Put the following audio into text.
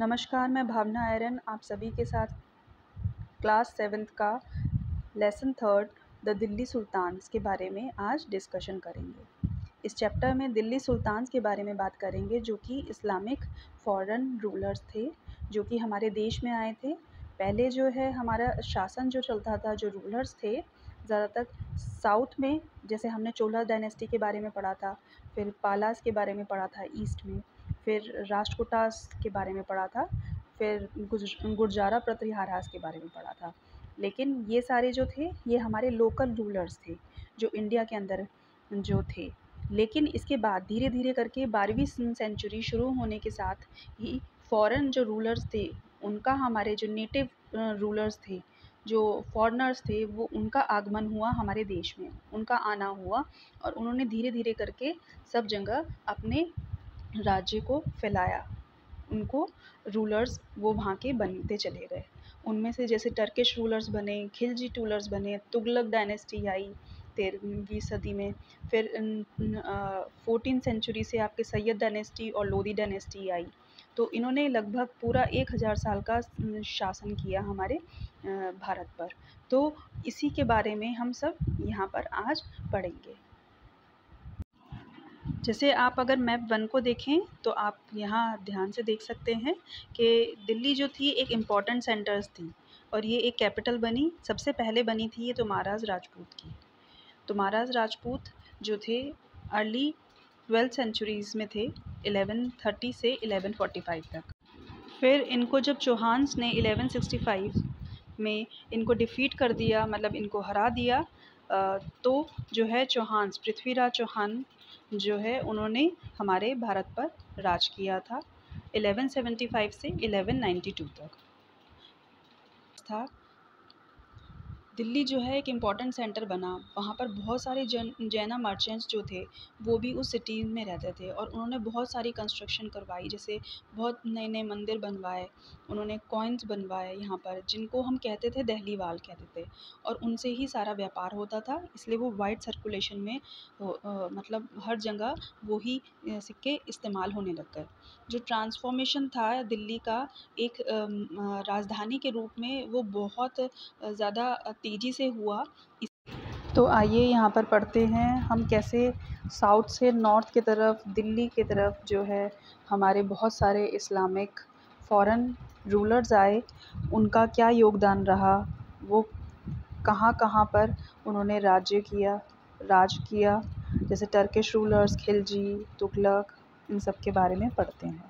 नमस्कार, मैं भावना आयरन आप सभी के साथ क्लास 7th का लेसन 3 द दिल्ली सुल्तान्स के बारे में आज डिस्कशन करेंगे। इस चैप्टर में दिल्ली सुल्तान्स के बारे में बात करेंगे जो कि इस्लामिक फॉरेन रूलर्स थे जो कि हमारे देश में आए थे। पहले जो है हमारा शासन जो चलता था, जो रूलर्स थे ज़्यादातर साउथ में, जैसे हमने चोला डायनेस्टी के बारे में पढ़ा था, फिर पालास के बारे में पढ़ा था ईस्ट में, फिर राष्ट्रकूटास के बारे में पढ़ा था, फिर गुर्जारा प्रतिहारास के बारे में पढ़ा था। लेकिन ये सारे जो थे ये हमारे लोकल रूलर्स थे जो इंडिया के अंदर जो थे। लेकिन इसके बाद धीरे धीरे करके 12वीं सेंचुरी शुरू होने के साथ ही फॉरेन जो रूलर्स थे उनका, हमारे जो नेटिव रूलर्स थे, जो फॉरेनर्स थे, वो उनका आगमन हुआ हमारे देश में, उनका आना हुआ और उन्होंने धीरे धीरे करके सब जगह अपने राज्य को फैलाया। उनको रूलर्स वो वहाँ के बनते चले गए। उनमें से जैसे टर्किश रूलर्स बने, खिलजी रूलर्स बने, तुगलक डायनेस्टी आई 13वीं सदी में, फिर 14th सेंचुरी से आपके सैयद डायनेस्टी और लोदी डायनेस्टी आई। तो इन्होंने लगभग पूरा 1000 साल का शासन किया हमारे भारत पर। तो इसी के बारे में हम सब यहाँ पर आज पढ़ेंगे। जैसे आप अगर मैप 1 को देखें तो आप यहाँ ध्यान से देख सकते हैं कि दिल्ली जो थी एक इम्पॉर्टेंट सेंटर्स थी और ये एक कैपिटल बनी। सबसे पहले बनी थी ये तोमाराज राजपूत की। तोमाराज राजपूत जो थे अर्ली 12th सेंचुरीज़ में थे, 1130 से 1145 तक। फिर इनको जब चौहान्स ने 1165 में इनको डिफ़ीट कर दिया, मतलब इनको हरा दिया, तो जो है चौहान्स, पृथ्वीराज चौहान जो है उन्होंने हमारे भारत पर राज किया था 1175 से 1192 तक था। दिल्ली जो है एक इम्पॉर्टेंट सेंटर बना। वहाँ पर बहुत सारे जैना मर्चेंट्स जो थे वो भी उस सिटी में रहते थे और उन्होंने बहुत सारी कंस्ट्रक्शन करवाई, जैसे बहुत नए नए मंदिर बनवाए, उन्होंने कॉइन्स बनवाए यहाँ पर, जिनको हम कहते थे दहली वाल कहते थे, और उनसे ही सारा व्यापार होता था। इसलिए वो वाइड सर्कुलेशन में मतलब हर जगह वो ही सिक्के इस्तेमाल होने लग गए। जो ट्रांसफॉर्मेशन था दिल्ली का एक राजधानी के रूप में, वो बहुत ज़्यादा तेज़ी से हुआ। तो आइए यहाँ पर पढ़ते हैं हम कैसे साउथ से नॉर्थ की तरफ, दिल्ली की तरफ जो है हमारे बहुत सारे इस्लामिक फॉरेन रूलर्स आए, उनका क्या योगदान रहा, वो कहाँ कहाँ पर उन्होंने राज किया, जैसे टर्किश रूलर्स, खिलजी, तुगलक, इन सब के बारे में पढ़ते हैं।